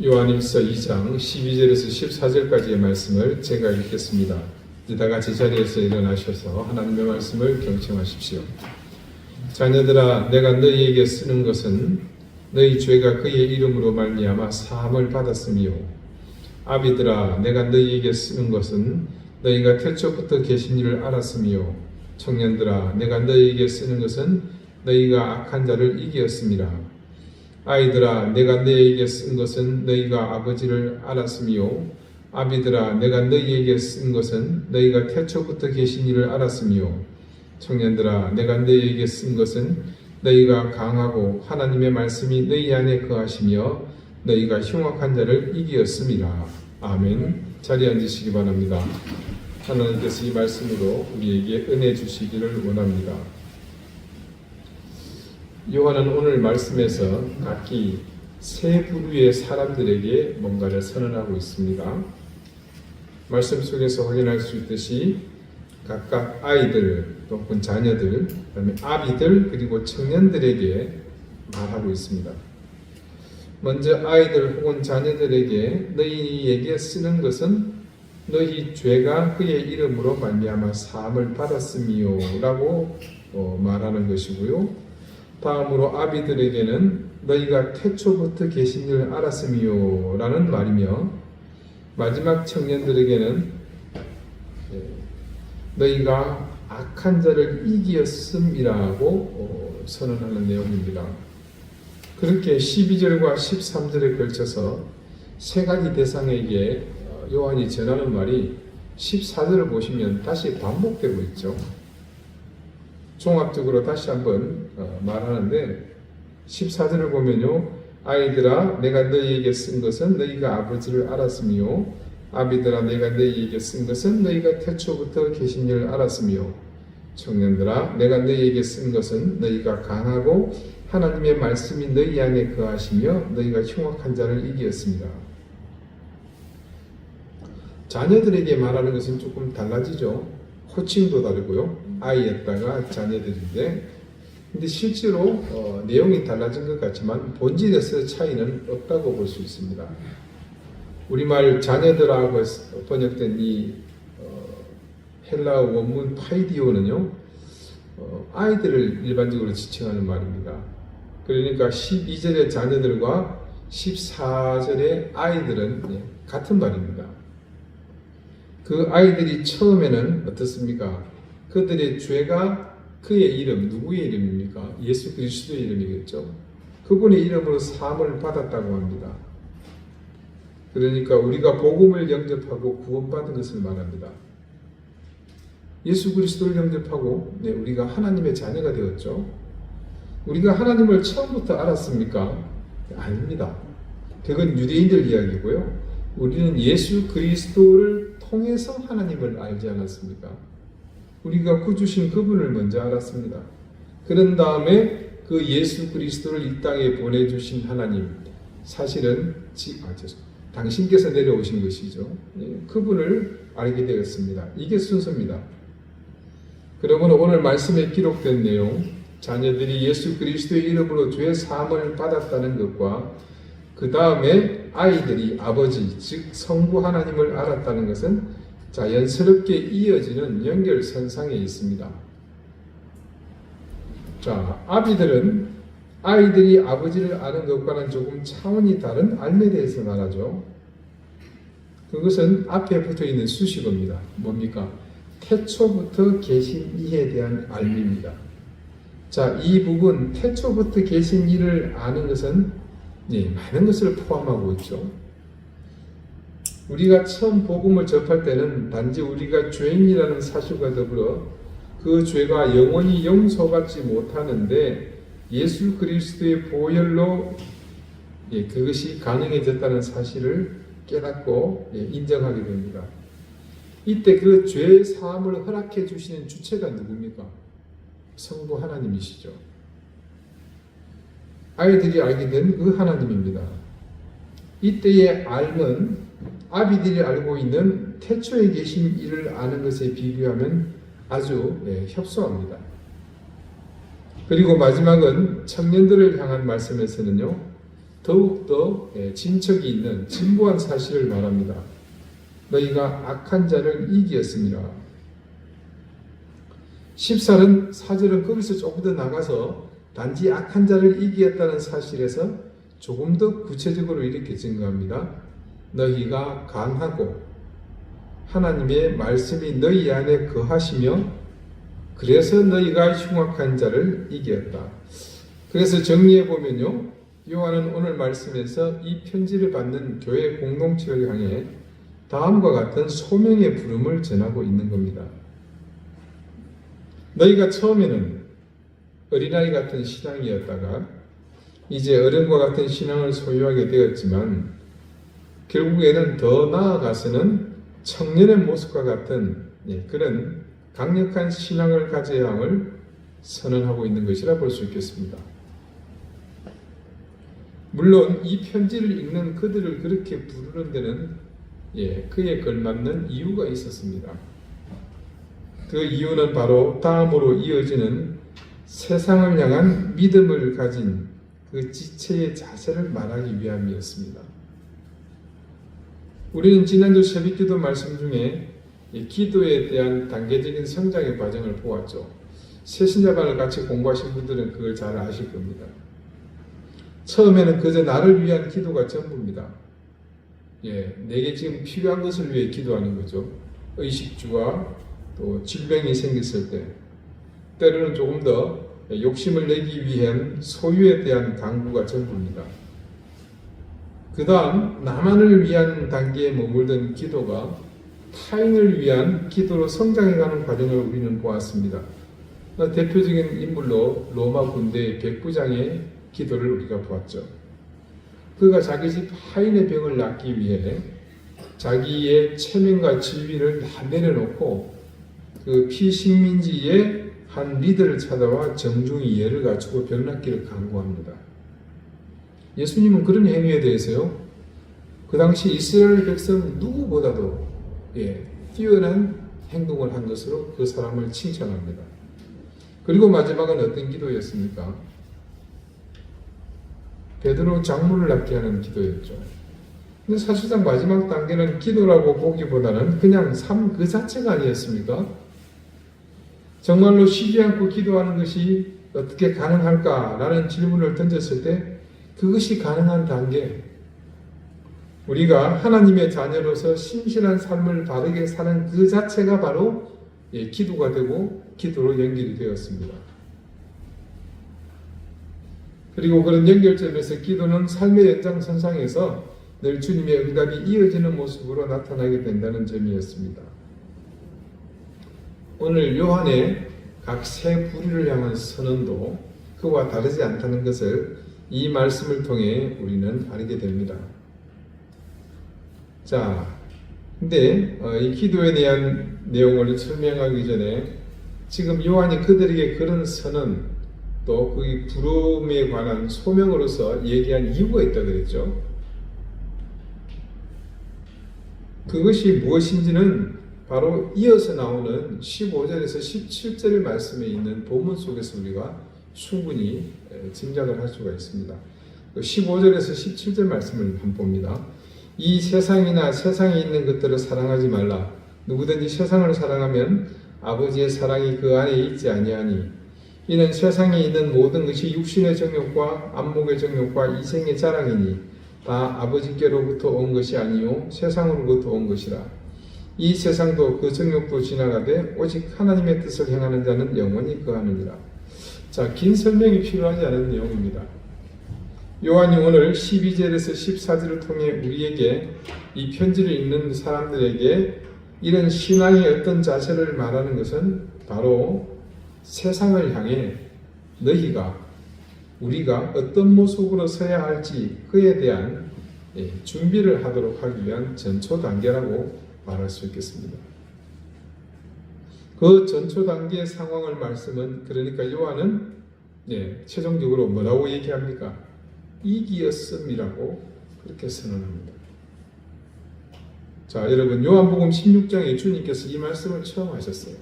요한일서 2장 12절에서 14절까지의 말씀을 제가 읽겠습니다. 이제 다 같이 자리에서 일어나셔서 하나님의 말씀을 경청하십시오. 자녀들아, 내가 너희에게 쓰는 것은 너희 죄가 그의 이름으로 말미암아 사함을 받았으며, 아비들아, 내가 너희에게 쓰는 것은 너희가 태초부터 계신 일을 알았으며, 청년들아, 내가 너희에게 쓰는 것은 너희가 악한 자를 이기었음이라. 아이들아, 내가 너희에게 쓴 것은 너희가 아버지를 알았으며, 아비들아, 내가 너희에게 쓴 것은 너희가 태초부터 계신 일을 알았으며, 청년들아, 내가 너희에게 쓴 것은 너희가 강하고 하나님의 말씀이 너희 안에 거하시며 너희가 흉악한 자를 이기었음이라. 아멘. 자리에 앉으시기 바랍니다. 하나님께서 이 말씀으로 우리에게 은혜 주시기를 원합니다. 요한은 오늘 말씀에서 각기 세 부류의 사람들에게 뭔가를 선언하고 있습니다. 말씀 속에서 확인할 수 있듯이 각각 아이들 또는 자녀들, 그다음에 아비들, 그리고 청년들에게 말하고 있습니다. 먼저 아이들 혹은 자녀들에게 너희에게 쓰는 것은 너희 죄가 그의 이름으로 말미암아 사함을 받았으며 라고 말하는 것이고요. 다음으로 아비들에게는 너희가 태초부터 계신 줄 알았으며 라는 말이며, 마지막 청년들에게는 너희가 악한 자를 이기었음이라고 선언하는 내용입니다. 그렇게 12절과 13절에 걸쳐서 세 가지 대상에게 요한이 전하는 말이 14절을 보시면 다시 반복되고 있죠. 종합적으로 다시 한번 말하는데, 14절을 보면요, 아이들아, 내가 너희에게 쓴 것은 너희가 아버지를 알았으며, 아비들아, 내가 너희에게 쓴 것은 너희가 태초부터 계신 줄 알았으며, 청년들아, 내가 너희에게 쓴 것은 너희가 강하고 하나님의 말씀이 너희 안에 거하시며 너희가 흉악한 자를 이기었습니다. 자녀들에게 말하는 것은 조금 달라지죠. 호칭도 다르고요. 아이였다가 자녀들인데, 근데 실제로 내용이 달라진 것 같지만 본질에서 차이는 없다고 볼 수 있습니다. 우리말 자녀들하고 번역된 이 헬라어 원문 파이디오는요, 아이들을 일반적으로 지칭하는 말입니다. 그러니까 12절의 자녀들과 14절의 아이들은 같은 말입니다. 그 아이들이 처음에는 어떻습니까? 그들의 죄가 그의 이름, 누구의 이름입니까? 예수 그리스도의 이름이겠죠. 그분의 이름으로 사함을 받았다고 합니다. 그러니까 우리가 복음을 영접하고 구원받은 것을 말합니다. 예수 그리스도를 영접하고 우리가 하나님의 자녀가 되었죠. 우리가 하나님을 처음부터 알았습니까? 아닙니다. 그건 유대인들 이야기고요. 우리는 예수 그리스도를 통해서 하나님을 알지 않았습니까? 우리가 구주신 그분을 먼저 알았습니다. 그런 다음에 그 예수 그리스도를 이 땅에 보내주신 하나님, 사실은 당신께서 내려오신 것이죠. 그분을 알게 되었습니다. 이게 순서입니다. 그러므로 오늘 말씀에 기록된 내용, 자녀들이 예수 그리스도의 이름으로 죄 사함을 받았다는 것과 그 다음에 아이들이 아버지, 즉 성부 하나님을 알았다는 것은 자연스럽게 이어지는 연결선상에 있습니다. 자, 아비들은 아이들이 아버지를 아는 것과는 조금 차원이 다른 알에 대해서 말하죠. 그것은 앞에 붙어있는 수식어입니다. 뭡니까? 태초부터 계신 이에 대한 알미입니다. 자, 이 부분 태초부터 계신 이를 아는 것은 많은 것을 포함하고 있죠. 우리가 처음 복음을 접할 때는 단지 우리가 죄인이라는 사실과 더불어 그 죄가 영원히 용서받지 못하는데 예수 그리스도의 보혈로 그것이 가능해졌다는 사실을 깨닫고 인정하게 됩니다. 이때 그 죄 사함을 허락해 주시는 주체가 누굽니까? 성부 하나님이시죠. 아이들이 알게 된 그 하나님입니다. 이때의 알은 아비들이 알고 있는 태초에 계신 이를 아는 것에 비교하면 아주 협소합니다. 그리고 마지막은 청년들을 향한 말씀에서는요, 더욱더 진척이 있는 진부한 사실을 말합니다. 너희가 악한 자를 이기었습니다. 14절은 거기서 조금 더 나가서 단지 악한 자를 이기었다는 사실에서 조금 더 구체적으로 이렇게 증거합니다. 너희가 강하고 하나님의 말씀이 너희 안에 거하시며 그래서 너희가 흉악한 자를 이겼다. 그래서 정리해 보면요, 요한은 오늘 말씀에서 이 편지를 받는 교회 공동체를 향해 다음과 같은 소명의 부름을 전하고 있는 겁니다. 너희가 처음에는 어린아이 같은 신앙이었다가 이제 어른과 같은 신앙을 소유하게 되었지만 결국에는 더 나아가서는 청년의 모습과 같은 그런 강력한 신앙을 가져야 함을 선언하고 있는 것이라 볼 수 있겠습니다. 물론 이 편지를 읽는 그들을 그렇게 부르는 데는 그에 걸맞는 이유가 있었습니다. 그 이유는 바로 다음으로 이어지는 세상을 향한 믿음을 가진 그 지체의 자세를 말하기 위함이었습니다. 우리는 지난주 새벽기도 말씀 중에 기도에 대한 단계적인 성장의 과정을 보았죠. 새신자반을 같이 공부하신 분들은 그걸 잘 아실 겁니다. 처음에는 그저 나를 위한 기도가 전부입니다. 내게 지금 필요한 것을 위해 기도하는 거죠. 의식주와 또 질병이 생겼을 때, 때로는 조금 더 욕심을 내기 위한 소유에 대한 강구가 전부입니다. 그 다음 나만을 위한 단계에 머물던 기도가 타인을 위한 기도로 성장해가는 과정을 우리는 보았습니다. 대표적인 인물로 로마 군대의 백부장의 기도를 우리가 보았죠. 그가 자기 집 하인의 병을 낫기 위해 자기의 체면과 지위를 다 내려놓고 그 피식민지의 한 리더를 찾아와 정중히 예를 갖추고 병 낫기를 강구합니다. 예수님은 그런 행위에 대해서요, 그 당시 이스라엘 백성 누구보다도 뛰어난 행동을 한 것으로 그 사람을 칭찬합니다. 그리고 마지막은 어떤 기도였습니까? 베드로 장물을 낫게 하는 기도였죠. 근데 사실상 마지막 단계는 기도라고 보기보다는 그냥 삶 그 자체가 아니었습니까? 정말로 쉬지 않고 기도하는 것이 어떻게 가능할까라는 질문을 던졌을 때 그것이 가능한 단계, 우리가 하나님의 자녀로서 신실한 삶을 바르게 사는 그 자체가 바로 기도가 되고 기도로 연결이 되었습니다. 그리고 그런 연결점에서 기도는 삶의 연장선상에서 늘 주님의 응답이 이어지는 모습으로 나타나게 된다는 점이었습니다. 오늘 요한의 각 세 부류를 향한 선언도 그와 다르지 않다는 것을 이 말씀을 통해 우리는 알게 됩니다. 자, 근데 이 기도에 대한 내용을 설명하기 전에 지금 요한이 그들에게 그런 선언 또 그 부름에 관한 소명으로서 얘기한 이유가 있다고 그랬죠. 그것이 무엇인지는 바로 이어서 나오는 15절에서 17절의 말씀에 있는 본문 속에서 우리가 충분히 짐작을 할 수가 있습니다. 15절에서 17절 말씀을 한번 봅니다. 이 세상이나 세상에 있는 것들을 사랑하지 말라. 누구든지 세상을 사랑하면 아버지의 사랑이 그 안에 있지 아니하니 이는 세상에 있는 모든 것이 육신의 정욕과 안목의 정욕과 이생의 자랑이니 다 아버지께로부터 온 것이 아니요 세상으로부터 온 것이라. 이 세상도 그 정욕도 지나가되 오직 하나님의 뜻을 행하는 자는 영원히 거하느니라. 자, 긴 설명이 필요하지 않은 내용입니다. 요한이 오늘 12절에서 14절을 통해 우리에게 이 편지를 읽는 사람들에게 이런 신앙의 어떤 자세를 말하는 것은 바로 세상을 향해 너희가 우리가 어떤 모습으로 서야 할지 그에 대한 준비를 하도록 하기 위한 전초 단계라고 말할 수 있겠습니다. 그 전초 단계의 상황을 말씀은 그러니까 요한은 최종적으로 뭐라고 얘기합니까? 이기었음이라고 그렇게 선언합니다. 자, 여러분 요한복음 16장에 주님께서 이 말씀을 처음 하셨어요.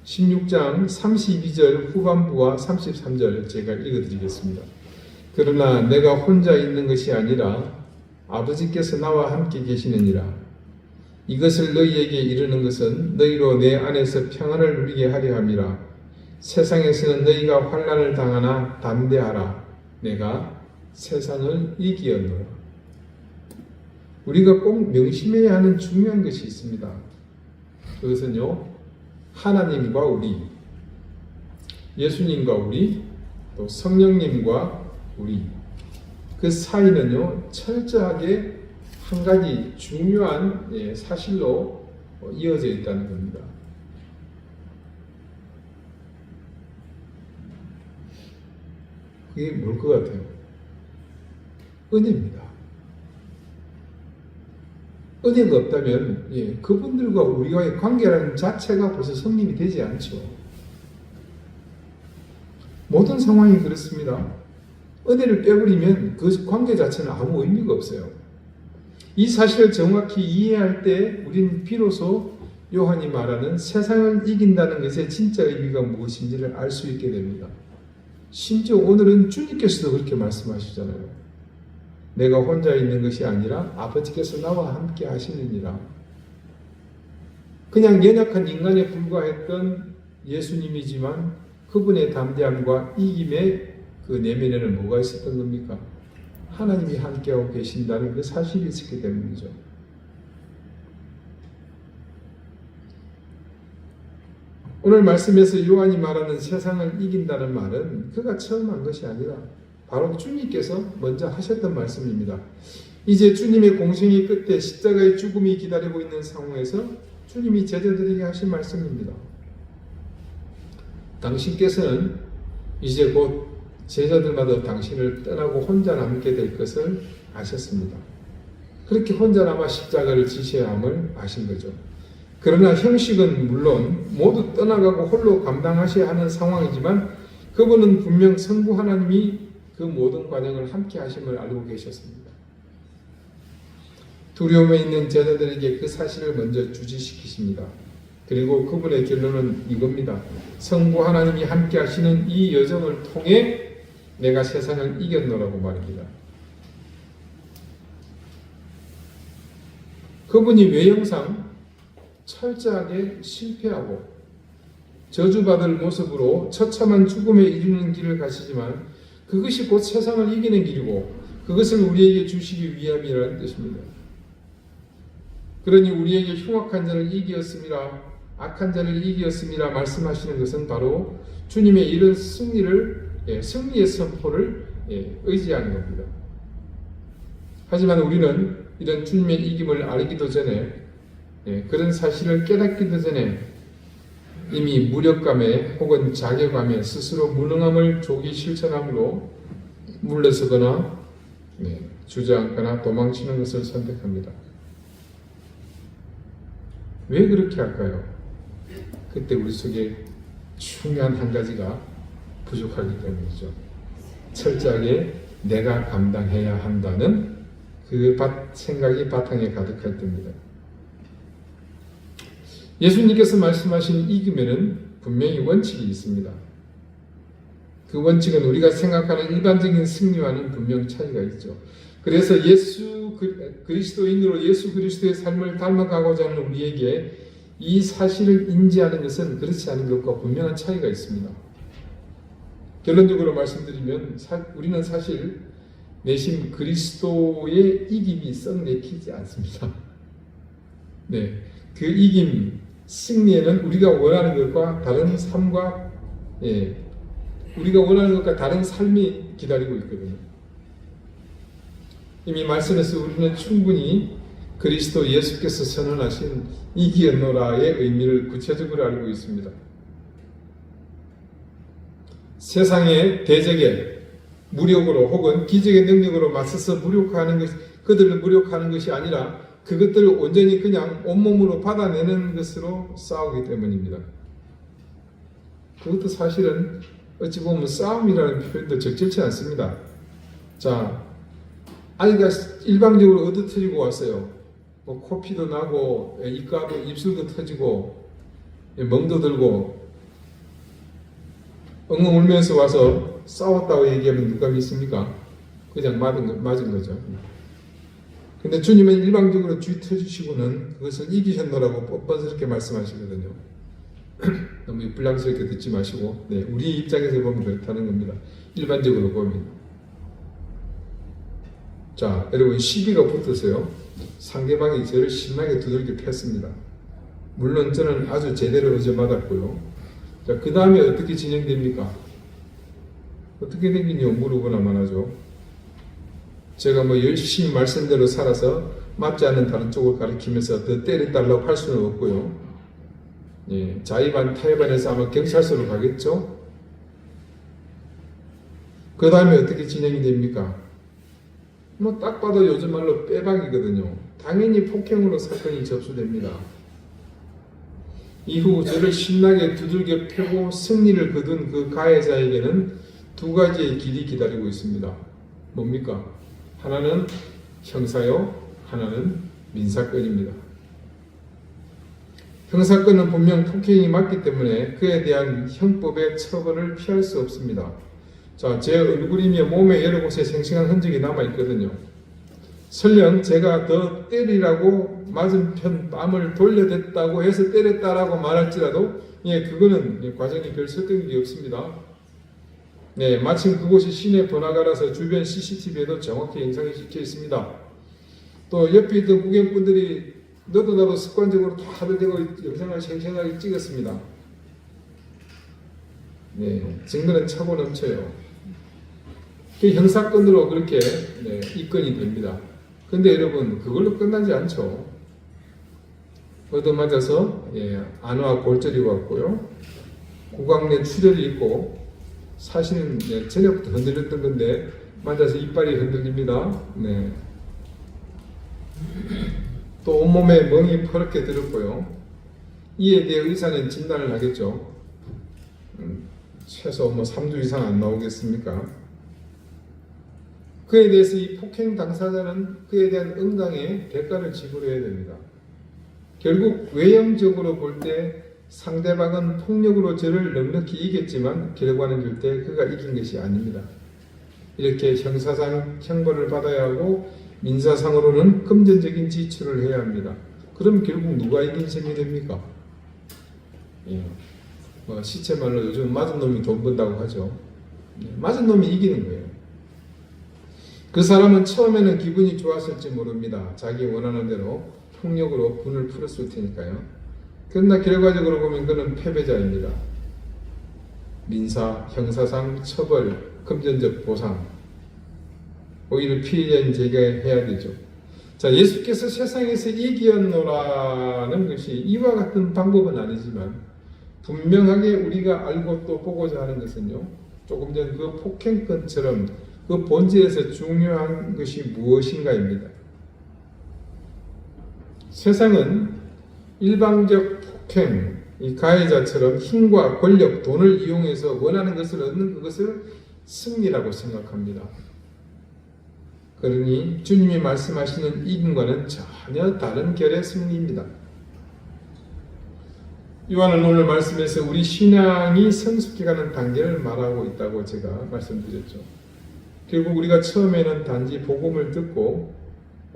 16장 32절 후반부와 33절 제가 읽어드리겠습니다. 그러나 내가 혼자 있는 것이 아니라 아버지께서 나와 함께 계시느니라. 이것을 너희에게 이르는 것은 너희로 내 안에서 평안을 누리게 하려 함이라. 세상에서는 너희가 환난을 당하나 담대하라. 내가 세상을 이기었노라. 우리가 꼭 명심해야 하는 중요한 것이 있습니다. 그것은요, 하나님과 우리, 예수님과 우리, 또 성령님과 우리, 그 사이는요, 철저하게 한 가지 중요한 사실로 이어져 있다는 겁니다. 그게 뭘 것 같아요? 은혜입니다. 은혜가 없다면 그분들과 우리와의 관계라는 자체가 벌써 성립이 되지 않죠. 모든 상황이 그렇습니다. 은혜를 빼버리면 그 관계 자체는 아무 의미가 없어요. 이 사실을 정확히 이해할 때 우리는 비로소 요한이 말하는 세상을 이긴다는 것의 진짜 의미가 무엇인지를 알 수 있게 됩니다. 심지어 오늘은 주님께서도 그렇게 말씀하시잖아요. 내가 혼자 있는 것이 아니라 아버지께서 나와 함께 하시느니라. 그냥 연약한 인간에 불과했던 예수님이지만 그분의 담대함과 이김의 그 내면에는 뭐가 있었던 겁니까? 하나님이 함께하고 계신다는 그 사실이 있었기 때문이죠. 오늘 말씀에서 요한이 말하는 세상을 이긴다는 말은 그가 처음 한 것이 아니라 바로 주님께서 먼저 하셨던 말씀입니다. 이제 주님의 공생의 끝에 십자가의 죽음이 기다리고 있는 상황에서 주님이 제자들에게 하신 말씀입니다. 당신께서는 이제 곧 제자들마다 당신을 떠나고 혼자 남게 될 것을 아셨습니다. 그렇게 혼자 남아 십자가를 지셔야 함을 아신 거죠. 그러나 형식은 물론 모두 떠나가고 홀로 감당하셔야 하는 상황이지만 그분은 분명 성부 하나님이 그 모든 과정을 함께 하심을 알고 계셨습니다. 두려움에 있는 제자들에게 그 사실을 먼저 주지시키십니다. 그리고 그분의 결론은 이겁니다. 성부 하나님이 함께 하시는 이 여정을 통해 내가 세상을 이겼노라고 말입니다. 그분이 외형상 철저하게 실패하고 저주받을 모습으로 처참한 죽음에 이르는 길을 가시지만 그것이 곧 세상을 이기는 길이고 그것을 우리에게 주시기 위함이라는 뜻입니다. 그러니 우리에게 흉악한 자를 이기었음이라 악한 자를 이기었음이라 말씀하시는 것은 바로 주님의 이런 승리의 선포를 의지하는 겁니다. 하지만 우리는 이런 주님의 이김을 알기도 전에 그런 사실을 깨닫기도 전에 이미 무력감에 혹은 자괴감에 스스로 무능함을 조기 실천함으로 물러서거나 주저앉거나 도망치는 것을 선택합니다. 왜 그렇게 할까요? 그때 우리 속에 중요한 한 가지가 부족하기 때문이죠. 철저하게 내가 감당해야 한다는 그 생각이 바탕에 가득할 때입니다. 예수님께서 말씀하신 이김에는 분명히 원칙이 있습니다. 그 원칙은 우리가 생각하는 일반적인 승리와는 분명 차이가 있죠. 그래서 그리스도인으로 예수 그리스도의 삶을 닮아가고자 하는 우리에게 이 사실을 인지하는 것은 그렇지 않은 것과 분명한 차이가 있습니다. 결론적으로 말씀드리면 우리는 사실 내심 그리스도의 이김이 썩 내키지 않습니다. 그 이김, 승리에는 우리가 원하는 것과 다른 삶과 우리가 원하는 것과 다른 삶이 기다리고 있거든요. 이미 말씀에서 우리는 충분히 그리스도 예수께서 선언하신 이기었노라의 의미를 구체적으로 알고 있습니다. 세상의 대적에 무력으로 혹은 기적의 능력으로 맞서서 그들을 무력화하는 것이 아니라 그것들을 온전히 그냥 온몸으로 받아내는 것으로 싸우기 때문입니다. 그것도 사실은 어찌 보면 싸움이라는 표현도 적절치 않습니다. 자, 아이가 일방적으로 얻어터지고 왔어요. 코피도 나고 입술도 터지고 멍도 들고 엉엉 울면서 와서 싸웠다고 얘기하면 누가 믿습니까? 그냥 맞은 거죠. 근데 주님은 일방적으로 쥐 터주시고는 그것을 이기셨노라고 뻔뻔스럽게 말씀하시거든요. 너무 불량스럽게 듣지 마시고, 네, 우리 입장에서 보면 그렇다는 겁니다. 일반적으로 보면. 자, 여러분, 시비가 붙어서요, 상대방이 저를 신나게 두들겨 팼습니다. 물론 저는 아주 제대로 의존받았고요. 자, 그 다음에 어떻게 진행됩니까? 어떻게 되긴요, 물어보나만 하죠. 제가 뭐 열심히 말씀대로 살아서 맞지 않는 다른 쪽을 가리키면서 더 때려달라고 할 수는 없고요. 예, 자의반 타의반에서 아마 경찰서로 가겠죠. 그 다음에 어떻게 진행이 됩니까? 뭐 딱 봐도 요즘 말로 빼박이거든요. 당연히 폭행으로 사건이 접수됩니다. 이후 저를 신나게 두들겨 패고 승리를 거둔 그 가해자에게는 두 가지의 길이 기다리고 있습니다. 뭡니까? 하나는 형사요, 하나는 민사건입니다. 형사건은 분명 폭행이 맞기 때문에 그에 대한 형법의 처벌을 피할 수 없습니다. 자, 제 얼굴이며 몸에 여러 곳에 생생한 흔적이 남아있거든요. 설령 제가 더 때리라고 맞은편 뺨을 돌려댔다고 해서 때렸다라고 말할지라도, 예, 그거는 과정이 별 설득력이 없습니다. 네, 마침 그곳이 시내 번화가라서 주변 CCTV에도 정확히 영상이 찍혀 있습니다. 또 옆에 있던 구경꾼들이 너도 나도 습관적으로 다들 대고 영상을 생생하게 찍었습니다. 네, 증거는 차고 넘쳐요. 그 형사건으로 그렇게, 네, 입건이 됩니다. 근데 여러분, 그걸로 끝나지 않죠. 얻어맞아서, 예, 안와 골절이 왔고요. 구강내 출혈이 있고, 사실은, 네, 전에부터 흔들렸던 건데 맞아서 이빨이 흔들립니다. 네. 또 온몸에 멍이 퍼렇게 들었고요. 이에 대해 의사는 진단을 하겠죠. 최소 뭐 3주 이상 안 나오겠습니까? 그에 대해서 이 폭행 당사자는 그에 대한 응당의 대가를 지불해야 됩니다. 결국 외형적으로 볼 때 상대방은 폭력으로 저를 넉넉히 이겼지만 결과는 절대 그가 이긴 것이 아닙니다. 이렇게 형사상 형벌을 받아야 하고 민사상으로는 금전적인 지출을 해야 합니다. 그럼 결국 누가 이긴 셈이 됩니까? 예. 뭐 시체말로 요즘 맞은 놈이 돈 번다고 하죠. 맞은 놈이 이기는 거예요. 그 사람은 처음에는 기분이 좋았을지 모릅니다. 자기 원하는 대로 폭력으로 분을 풀었을 테니까요. 그러나 결과적으로 보면 그는 패배자입니다. 민사, 형사상, 처벌, 금전적 보상, 오히려 피해자인 제가 해야 되죠. 자, 예수께서 세상에서 이기었노라는 것이 이와 같은 방법은 아니지만 분명하게 우리가 알고 또 보고자 하는 것은요, 조금 전 그 폭행건처럼 그 본질에서 중요한 것이 무엇인가입니다. 세상은 일방적 폭행, 이 가해자처럼 힘과 권력, 돈을 이용해서 원하는 것을 얻는 그것을 승리라고 생각합니다. 그러니 주님이 말씀하시는 이김과는 전혀 다른 결의 승리입니다. 요한은 오늘 말씀에서 우리 신앙이 성숙해가는 단계를 말하고 있다고 제가 말씀드렸죠. 결국 우리가 처음에는 단지 복음을 듣고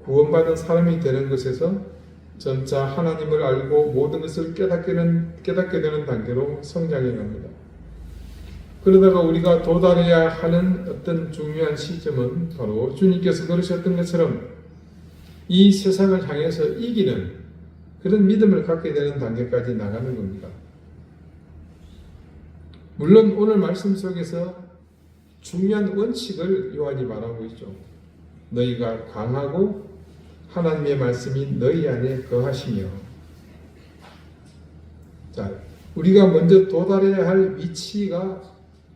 구원받은 사람이 되는 것에서 점차 하나님을 알고 모든 것을 깨닫게 되는 단계로 성장해 갑니다. 그러다가 우리가 도달해야 하는 어떤 중요한 시점은 바로 주님께서 그러셨던 것처럼 이 세상을 향해서 이기는 그런 믿음을 갖게 되는 단계까지 나가는 겁니다. 물론 오늘 말씀 속에서 중요한 원칙을 요한이 말하고 있죠. 너희가 강하고 하나님의 말씀이 너희 안에 거하시며. 자, 우리가 먼저 도달해야 할 위치가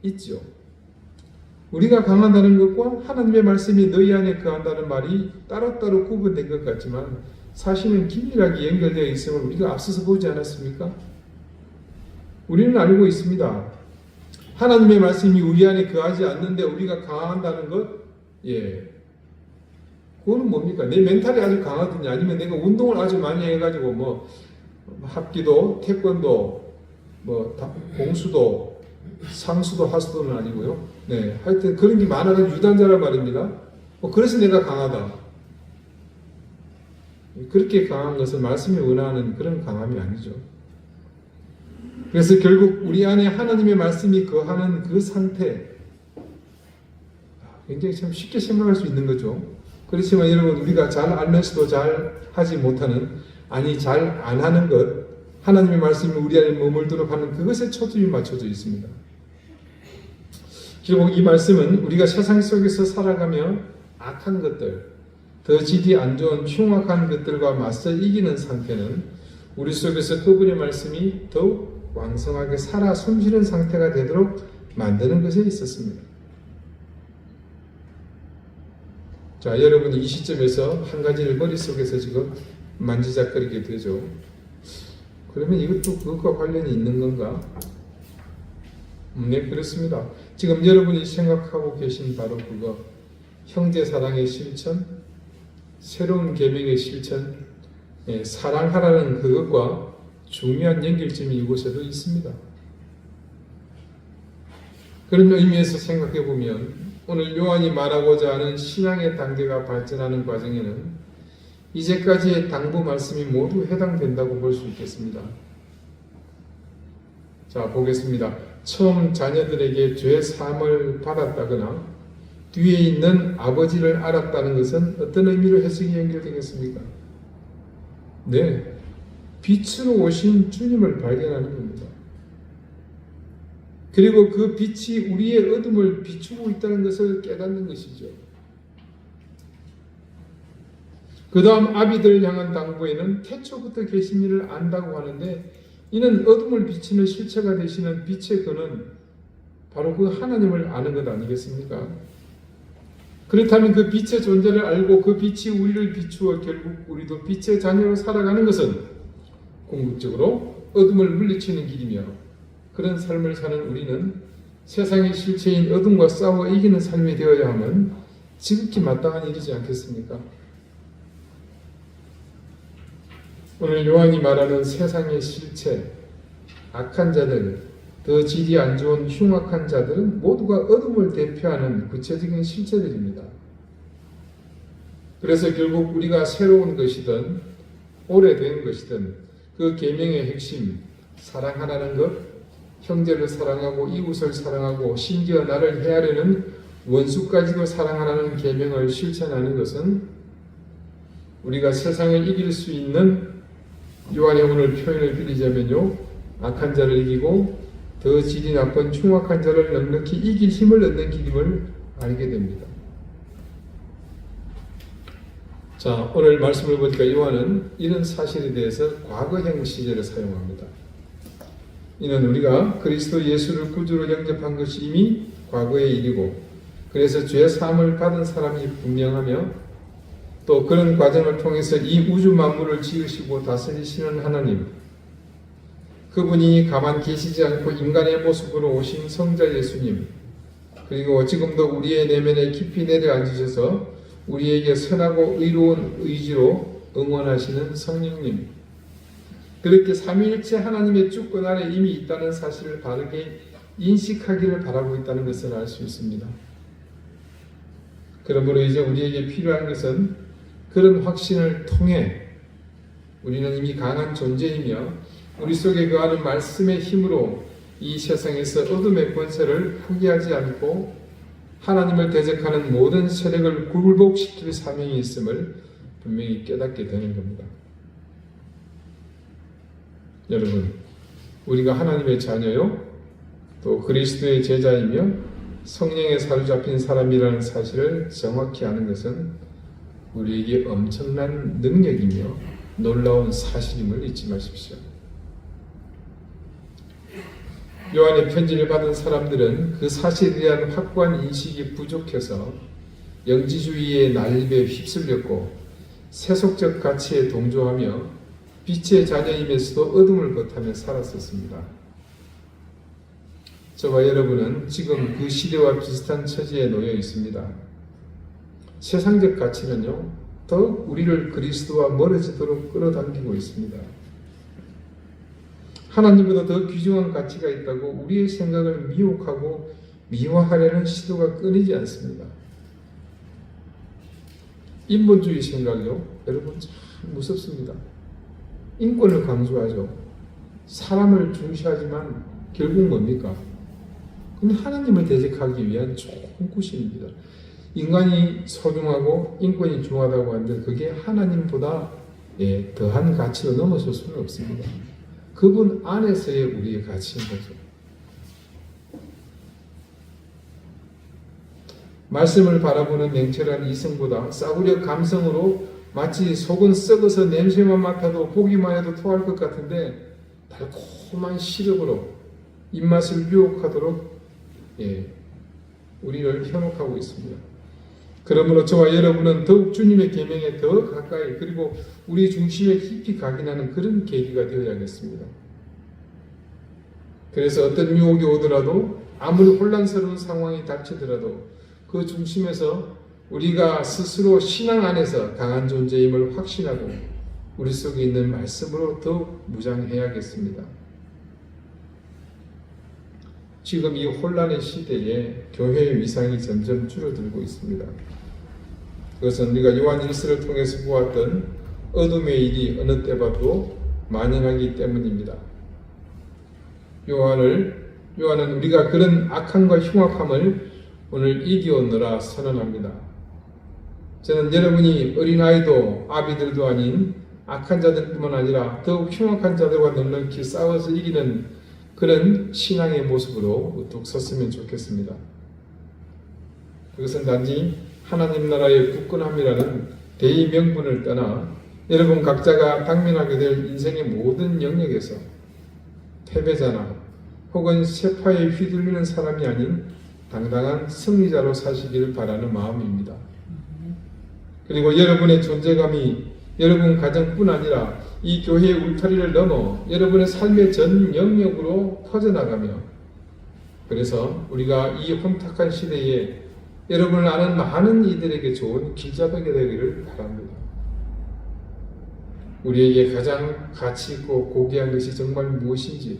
있죠. 우리가 강하다는 것과 하나님의 말씀이 너희 안에 거한다는 말이 따로따로 구분된 것 같지만 사실은 긴밀하게 연결되어 있음을 우리가 앞서서 보지 않았습니까? 우리는 알고 있습니다. 하나님의 말씀이 우리 안에 거하지 않는데 우리가 강한다는 것, 예, 그거는 뭡니까? 내 멘탈이 아주 강하든지 아니면 내가 운동을 아주 많이 해가지고 뭐 합기도, 태권도, 뭐 공수도, 상수도, 하수도는 아니고요. 네, 하여튼 그런 게 많아서 유단자란 말입니다. 그래서 내가 강하다. 그렇게 강한 것은 말씀이 원하는 그런 강함이 아니죠. 그래서 결국 우리 안에 하나님의 말씀이 거하는 그 상태, 굉장히 참 쉽게 생각할 수 있는 거죠. 그렇지만 여러분, 우리가 잘 알면서도 잘 하지 못하는, 아니 잘 안 하는 것, 하나님의 말씀이 우리 안에 머물도록 하는 그것에 초점이 맞춰져 있습니다. 결국 이 말씀은 우리가 세상 속에서 살아가며 악한 것들, 더 질이 안 좋은 흉악한 것들과 맞서 이기는 상태는 우리 속에서 그분의 말씀이 더욱 왕성하게 살아 숨쉬는 상태가 되도록 만드는 것에 있었습니다. 자, 여러분이 이 시점에서 한 가지를 머릿속에서 지금 만지작거리게 되죠. 그러면 이것도 그것과 관련이 있는 건가? 네, 그렇습니다. 지금 여러분이 생각하고 계신 바로 그거, 형제 사랑의 실천, 새로운 계명의 실천, 사랑하라는 그것과 중요한 연결점이 이곳에도 있습니다. 그런 의미에서 생각해 보면 오늘 요한이 말하고자 하는 신앙의 단계가 발전하는 과정에는 이제까지의 당부 말씀이 모두 해당된다고 볼 수 있겠습니다. 자, 보겠습니다. 처음 자녀들에게 죄 사함을 받았다거나 뒤에 있는 아버지를 알았다는 것은 어떤 의미로 해석이 연결되겠습니까? 네, 빛으로 오신 주님을 발견하는 겁니다. 그리고 그 빛이 우리의 어둠을 비추고 있다는 것을 깨닫는 것이죠. 그 다음 아비들을 향한 당부에는 태초부터 계신 이를 안다고 하는데, 이는 어둠을 비치는 실체가 되시는 빛의 근은 바로 그 하나님을 아는 것 아니겠습니까? 그렇다면 그 빛의 존재를 알고 그 빛이 우리를 비추어 결국 우리도 빛의 자녀로 살아가는 것은 궁극적으로 어둠을 물리치는 길이며, 그런 삶을 사는 우리는 세상의 실체인 어둠과 싸워 이기는 삶이 되어야 하면 지극히 마땅한 일이지 않겠습니까? 오늘 요한이 말하는 세상의 실체, 악한 자들, 더 질이 안 좋은 흉악한 자들은 모두가 어둠을 대표하는 구체적인 실체들입니다. 그래서 결국 우리가 새로운 것이든 오래된 것이든 그 계명의 핵심, 사랑하라는 것, 형제를 사랑하고 이웃을 사랑하고 심지어 나를 해하려는 원수까지도 사랑하라는 계명을 실천하는 것은 우리가 세상을 이길 수 있는, 요한의 오늘 표현을 빌리자면요, 악한 자를 이기고 더 질이 나쁜 흉악한 자를 넉넉히 이길 힘을 얻는 길임을 알게 됩니다. 자, 오늘 말씀을 보니까 요한은 이런 사실에 대해서 과거형 시제를 사용합니다. 이는 우리가 그리스도 예수를 구주로 영접한 것이 이미 과거의 일이고, 그래서 죄 사함을 받은 사람이 분명하며, 또 그런 과정을 통해서 이 우주 만물을 지으시고 다스리시는 하나님, 그분이 가만 계시지 않고 인간의 모습으로 오신 성자 예수님, 그리고 지금도 우리의 내면에 깊이 내려앉으셔서 우리에게 선하고 의로운 의지로 응원하시는 성령님, 그렇게 삼위일체 하나님의 주권 아래 이미 있다는 사실을 바르게 인식하기를 바라고 있다는 것을 알 수 있습니다. 그러므로 이제 우리에게 필요한 것은 그런 확신을 통해 우리는 이미 강한 존재이며 우리 속에 거하는 말씀의 힘으로 이 세상에서 어둠의 권세를 포기하지 않고 하나님을 대적하는 모든 세력을 굴복시킬 사명이 있음을 분명히 깨닫게 되는 겁니다. 여러분, 우리가 하나님의 자녀요, 또 그리스도의 제자이며 성령에 사로잡힌 사람이라는 사실을 정확히 아는 것은 우리에게 엄청난 능력이며 놀라운 사실임을 잊지 마십시오. 요한의 편지를 받은 사람들은 그 사실에 대한 확고한 인식이 부족해서 영지주의의 난립에 휩쓸렸고 세속적 가치에 동조하며 빛의 자녀임에서도 어둠을 벗하며 살았었습니다. 저와 여러분은 지금 그 시대와 비슷한 처지에 놓여 있습니다. 세상적 가치는요, 더욱 우리를 그리스도와 멀어지도록 끌어당기고 있습니다. 하나님보다 더 귀중한 가치가 있다고 우리의 생각을 미혹하고 미화하려는 시도가 끊이지 않습니다. 인본주의 생각이요. 여러분 참 무섭습니다. 인권을 강조하죠. 사람을 중시하지만 결국 뭡니까? 그건 하나님을 대적하기 위한 좋은 구실입니다. 인간이 소중하고 인권이 중요하다고 하는데 그게 하나님보다 더한 가치로 넘어설 수는 없습니다. 그분 안에서의 우리의 가치인 거죠. 말씀을 바라보는 냉철한 이성보다 싸구려 감성으로 마치 속은 썩어서 냄새만 맡아도 보기만 해도 토할 것 같은데 달콤한 시럽으로 입맛을 유혹하도록 우리를 현혹하고 있습니다. 그러므로 저와 여러분은 더욱 주님의 계명에 더 가까이 그리고 우리 중심에 깊이 각인하는 그런 계기가 되어야겠습니다. 그래서 어떤 유혹이 오더라도 아무리 혼란스러운 상황이 닥치더라도 그 중심에서 우리가 스스로 신앙 안에서 강한 존재임을 확신하고 우리 속에 있는 말씀으로 더욱 무장해야겠습니다. 지금 이 혼란의 시대에 교회의 위상이 점점 줄어들고 있습니다. 그것은 우리가 요한 1서를 통해서 보았던 어둠의 일이 어느 때봐도 만연하기 때문입니다. 요한은 우리가 그런 악함과 흉악함을 오늘 이겨오느라 선언합니다. 저는 여러분이 어린아이도 아비들도 아닌 악한 자들뿐만 아니라 더욱 흉악한 자들과 넉넉히 싸워서 이기는 그런 신앙의 모습으로 우뚝 섰으면 좋겠습니다. 그것은 단지 하나님 나라의 굳건함이라는 대의 명분을 떠나 여러분 각자가 당면하게 될 인생의 모든 영역에서 패배자나 혹은 세파에 휘둘리는 사람이 아닌 당당한 승리자로 사시기를 바라는 마음입니다. 그리고 여러분의 존재감이 여러분 가정뿐 아니라 이 교회의 울타리를 넘어 여러분의 삶의 전 영역으로 퍼져나가며 그래서 우리가 이 혼탁한 시대에 여러분을 아는 많은 이들에게 좋은 길잡이가 되기를 바랍니다. 우리에게 가장 가치 있고 고귀한 것이 정말 무엇인지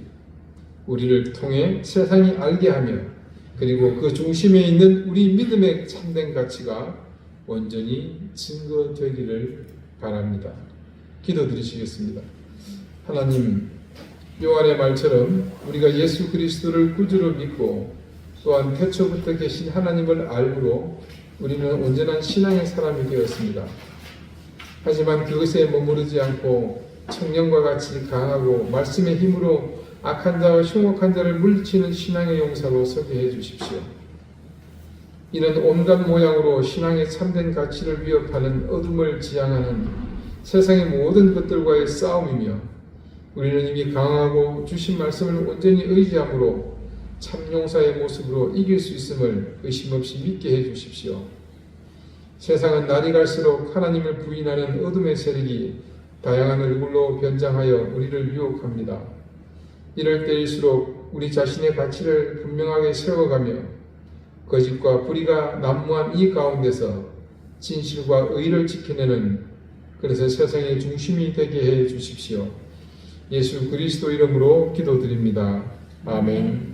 우리를 통해 세상이 알게 하며 그리고 그 중심에 있는 우리 믿음의 참된 가치가 온전히 증거되기를 바랍니다. 기도드리시겠습니다. 하나님, 요한의 말처럼 우리가 예수 그리스도를 구주로 믿고 또한 태초부터 계신 하나님을 알므로 우리는 온전한 신앙의 사람이 되었습니다. 하지만 그것에 머무르지 않고 청년과 같이 강하고 말씀의 힘으로 악한 자와 흉악한 자를 물리치는 신앙의 용사로 서게 해 주십시오. 이는 온갖 모양으로 신앙의 참된 가치를 위협하는 어둠을 지향하는 세상의 모든 것들과의 싸움이며 우리는 이미 강하고 주신 말씀을 온전히 의지함으로 참용사의 모습으로 이길 수 있음을 의심없이 믿게 해 주십시오. 세상은 날이 갈수록 하나님을 부인하는 어둠의 세력이 다양한 얼굴로 변장하여 우리를 유혹합니다. 이럴 때일수록 우리 자신의 가치를 분명하게 세워가며 거짓과 불의가 난무한 이 가운데서 진실과 의를 지켜내는 그래서 세상의 중심이 되게 해 주십시오. 예수 그리스도 이름으로 기도드립니다. 아멘.